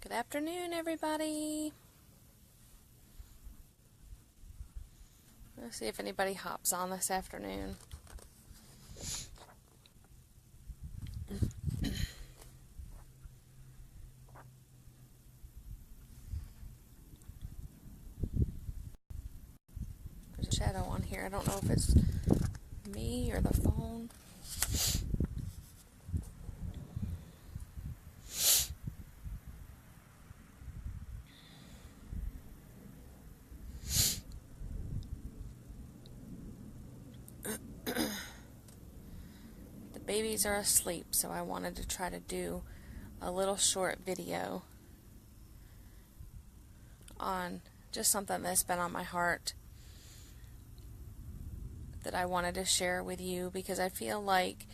Good afternoon, everybody. Let's see if anybody hops on this afternoon. There's a shadow on here. I don't know if it's me or the phone. The babies are asleep, so I wanted to try to do a little short video on just something that's been on my heart that I wanted to share with you, because I feel like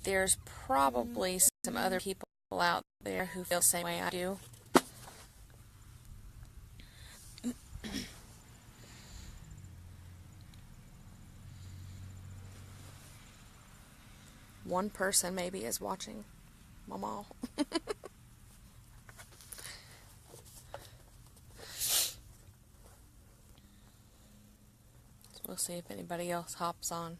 there's probably some other people out there who feel the same way I do. One person maybe is watching Mama. We'll see if anybody else hops on.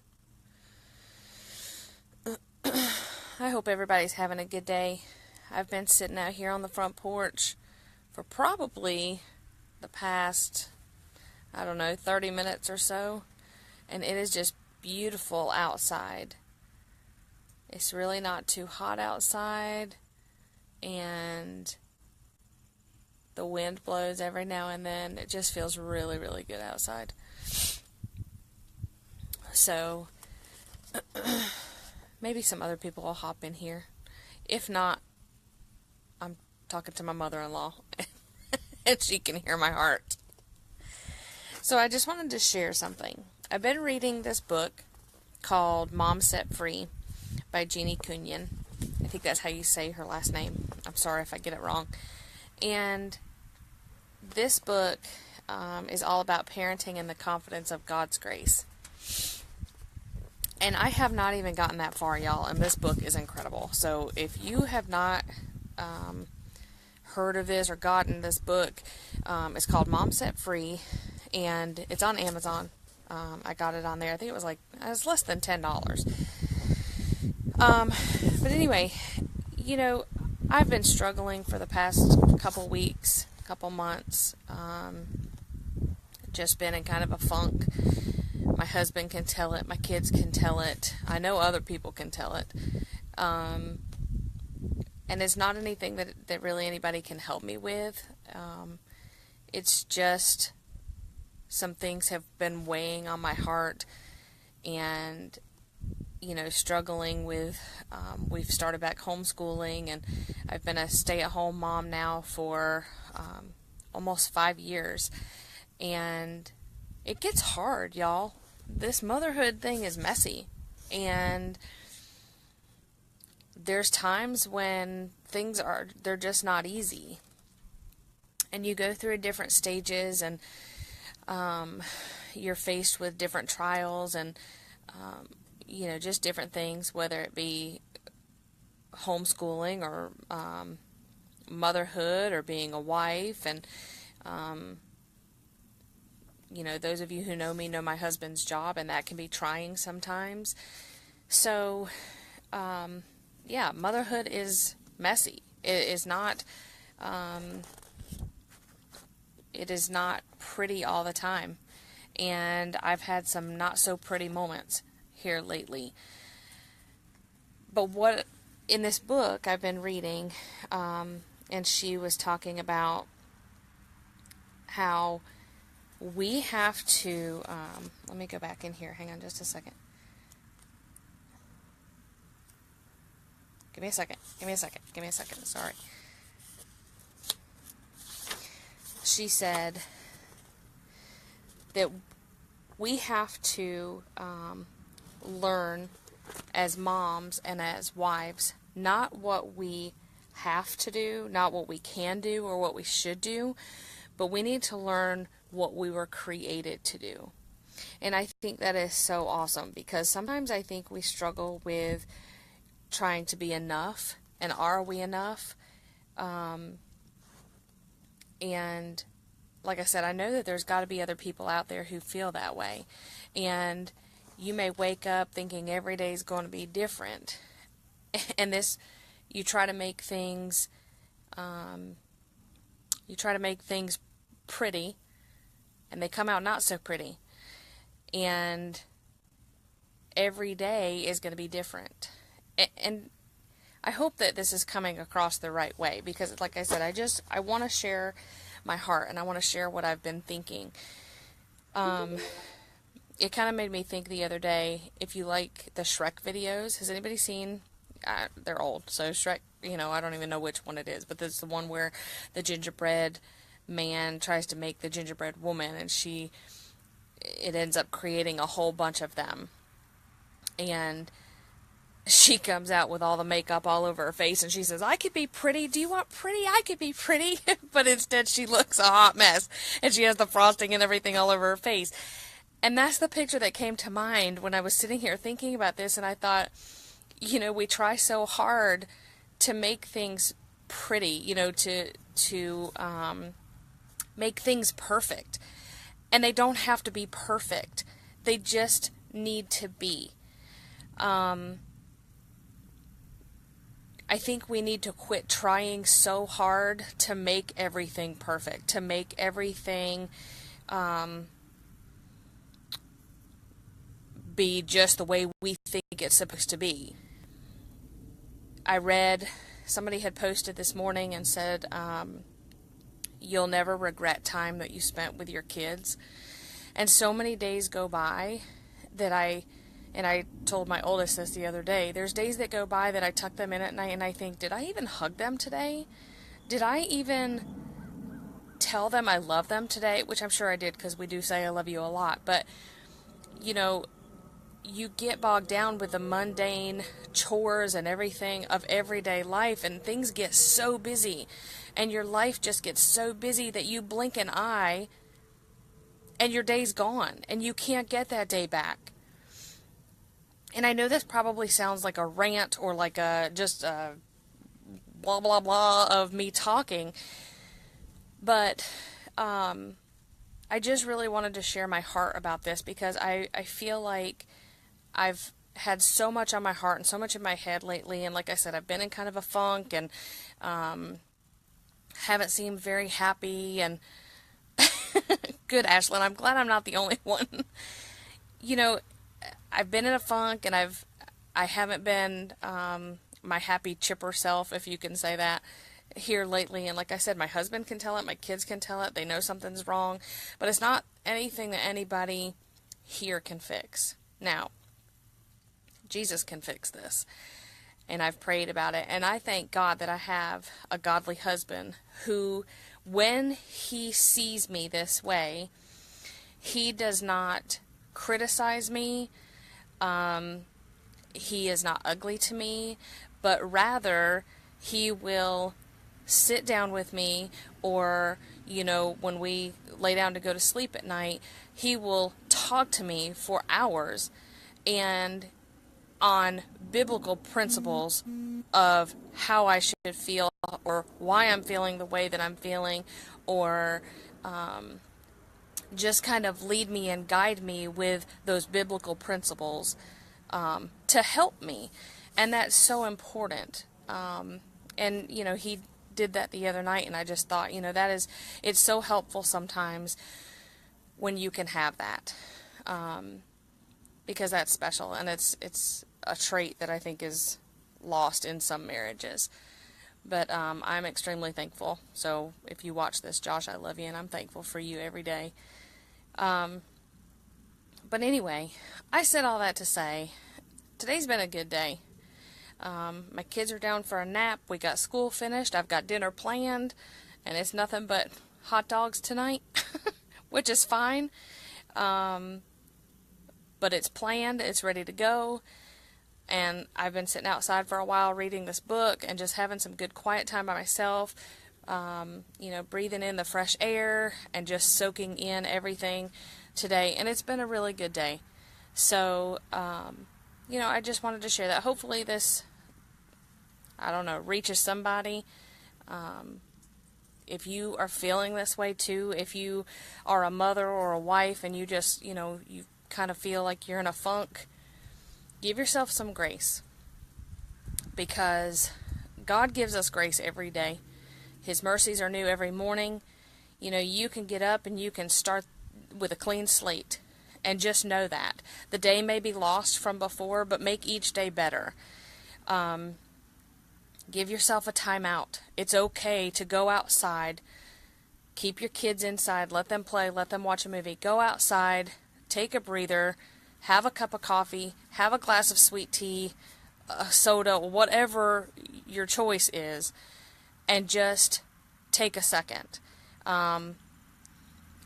I hope everybody's having a good day. I've been sitting out here on the front porch for probably the past, 30 minutes or so, and it is just beautiful outside. It's really not too hot outside, and the wind blows every now and then. It just feels really, really good outside. So, maybe some other people will hop in here. If not, I'm talking to my mother-in-law, and she can hear my heart. So I just wanted to share something. I've been reading this book called Mom Set Free by Jeannie Cunyon. I think that's how you say her last name. I'm sorry if I get it wrong. And this book is all about parenting in the confidence of God's grace. And I have not even gotten that far, y'all, and this book is incredible. So if you have not heard of this or gotten this book, it's called Mom Set Free, and it's on Amazon. I got it on there. I think it was less than $10. But anyway, I've been struggling for the past couple weeks, couple months, just been in kind of a funk. My husband can tell it, my kids can tell it, I know other people can tell it, and it's not anything that really anybody can help me with. It's just some things have been weighing on my heart, and struggling with, we've started back homeschooling, and I've been a stay-at-home mom now for almost 5 years, and it gets hard, y'all. This motherhood thing is messy, and there's times when they're just not easy, and you go through different stages, and you're faced with different trials, and just different things, whether it be homeschooling or motherhood or being a wife. And those of you who know me know my husband's job, and that can be trying sometimes. So motherhood is messy. It is not pretty all the time, and I've had some not so pretty moments here lately. But what in this book I've been reading, and she was talking about how we have to, let me go back in here, hang on just a second. Give me a second, sorry. She said that we have to learn as moms and as wives, not what we have to do, not what we can do or what we should do, but we need to learn what we were created to do. And I think that is so awesome, because sometimes I think we struggle with trying to be enough, and are we enough? And like I said, I know that there's got to be other people out there who feel that way. And you may wake up thinking every day is going to be different. And you try to make things, you try to make things pretty, and they come out not so pretty. And every day is going to be different. And I hope that this is coming across the right way, because like I said, I want to share my heart, and I want to share what I've been thinking. It kind of made me think the other day, if you like the Shrek videos, has anybody seen, they're old, so Shrek, I don't even know which one it is, but this is the one where the gingerbread man tries to make the gingerbread woman, and it ends up creating a whole bunch of them. And she comes out with all the makeup all over her face, and she says, I could be pretty. Do you want pretty? I could be pretty. But instead she looks a hot mess, and she has the frosting and everything all over her face. And that's the picture that came to mind when I was sitting here thinking about this, and I thought, we try so hard to make things pretty, to make things perfect. And they don't have to be perfect. They just need to be. I think we need to quit trying so hard to make everything perfect, to make everything be just the way we think it's supposed to be. I read, somebody had posted this morning and said, you'll never regret time that you spent with your kids. And so many days go by that I told my oldest this the other day, there's days that go by that I tuck them in at night and I think, did I even hug them today? Did I even tell them I love them today? Which I'm sure I did, because we do say I love you a lot. But, you get bogged down with the mundane chores and everything of everyday life, and things get so busy, and your life just gets so busy that you blink an eye and your day's gone, and you can't get that day back. And I know this probably sounds like a rant or like just a blah blah blah of me talking, but I just really wanted to share my heart about this, because I feel like I've had so much on my heart and so much in my head lately, and like I said, I've been in kind of a funk, and haven't seemed very happy, and good, Ashlyn, I'm glad I'm not the only one. I've been in a funk, and I haven't been my happy chipper self, if you can say that, here lately. And like I said, my husband can tell it, my kids can tell it, they know something's wrong, but it's not anything that anybody here can fix. Now, Jesus can fix this, and I've prayed about it, and I thank God that I have a godly husband who, when he sees me this way, he does not criticize me. He is not ugly to me, but rather he will sit down with me, or, when we lay down to go to sleep at night, he will talk to me for hours, and on biblical principles of how I should feel, or why I'm feeling the way that I'm feeling, or just kind of lead me and guide me with those biblical principles to help me. And that's so important. And, he did that the other night, and I just thought, it's so helpful sometimes when you can have that. Because that's special, and it's a trait that I think is lost in some marriages. But I'm extremely thankful. So if you watch this, Josh, I love you, and I'm thankful for you every day. But anyway, I said all that to say, today's been a good day. My kids are down for a nap. We got school finished. I've got dinner planned, and it's nothing but hot dogs tonight, which is fine. But it's planned, it's ready to go, and I've been sitting outside for a while reading this book and just having some good quiet time by myself, breathing in the fresh air and just soaking in everything today, and it's been a really good day. So, I just wanted to share that. Hopefully this, reaches somebody. if you are feeling this way too, if you are a mother or a wife and you just, you kind of feel like you're in a funk, give yourself some grace, because God gives us grace every day. His mercies are new every morning. You can get up and you can start with a clean slate, and just know that the day may be lost from before, but make each day better. Give yourself a timeout. It's okay to go outside. Keep your kids inside. Let them play. Let them watch a movie. Go outside. Take a breather. Have a cup of coffee. Have a glass of sweet tea, a soda, whatever your choice is, and just take a second.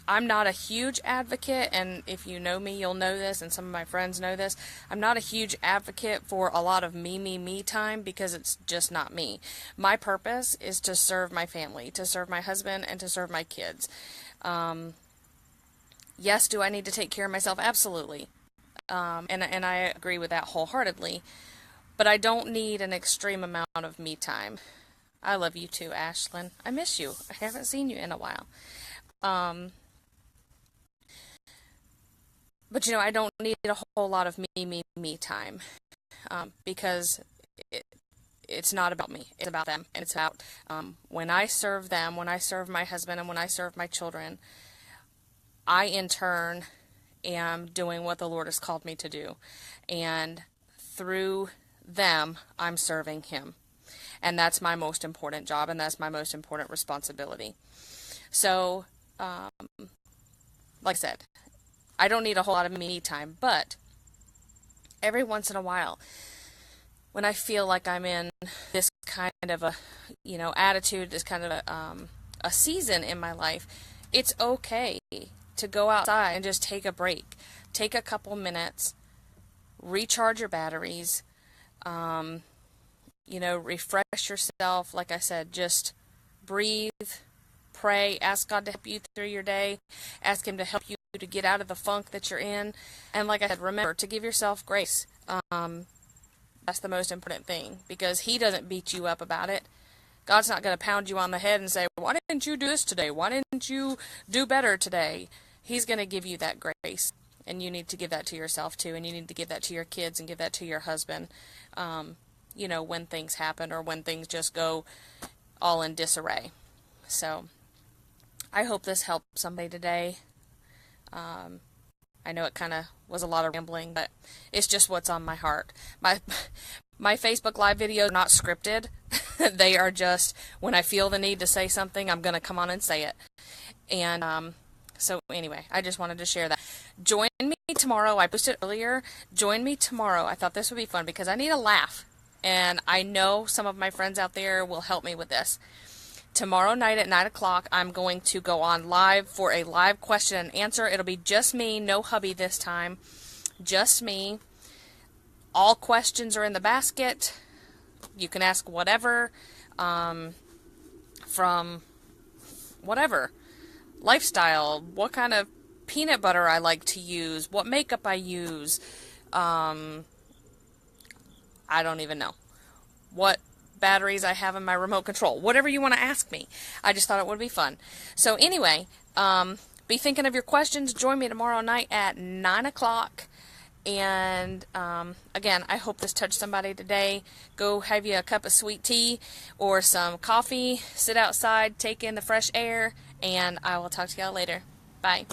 I'm not a huge advocate, and if you know me, you'll know this, and some of my friends know this. I'm not a huge advocate for a lot of me time, because it's just not me. My purpose is to serve my family, to serve my husband, and to serve my kids. Yes, do I need to take care of myself? Absolutely. And I agree with that wholeheartedly. But I don't need an extreme amount of me time. I love you too, Ashlyn. I miss you. I haven't seen you in a while. But I don't need a whole lot of me time, because it's not about me. It's about them, and it's about when I serve them, when I serve my husband, and when I serve my children, I in turn am doing what the Lord has called me to do, and through them, I'm serving Him, and that's my most important job, and that's my most important responsibility. So, like I said, I don't need a whole lot of me time, but every once in a while, when I feel like I'm in this kind of a, attitude, this kind of a season in my life, it's okay to go outside and just take a break. Take a couple minutes, recharge your batteries, refresh yourself. Like I said, just breathe, pray, ask God to help you through your day, ask Him to help you to get out of the funk that you're in, and like I said, remember to give yourself grace. That's the most important thing, because He doesn't beat you up about it. God's not going to pound you on the head and say, why didn't you do this today? Why didn't you do better today? He's going to give you that grace, and you need to give that to yourself too, and you need to give that to your kids and give that to your husband, when things happen or when things just go all in disarray. So I hope this helped somebody today. I know it kind of was a lot of rambling, but it's just what's on my heart. My Facebook Live videos are not scripted. They are just, when I feel the need to say something, I'm going to come on and say it. And so anyway, I just wanted to share that. Join me tomorrow. I posted earlier. Join me tomorrow. I thought this would be fun because I need a laugh. And I know some of my friends out there will help me with this. Tomorrow night at 9 o'clock, I'm going to go on live for a live question and answer. It'll be just me, no hubby this time. Just me. All questions are in the basket. You can ask whatever, from whatever. Lifestyle, what kind of peanut butter I like to use, what makeup I use. I don't even know. What batteries I have in my remote control. Whatever you want to ask me. I just thought it would be fun. So anyway, be thinking of your questions. Join me tomorrow night at 9 o'clock. And again, I hope this touched somebody today. Go have you a cup of sweet tea or some coffee. Sit outside, take in the fresh air, and I will talk to y'all later. Bye.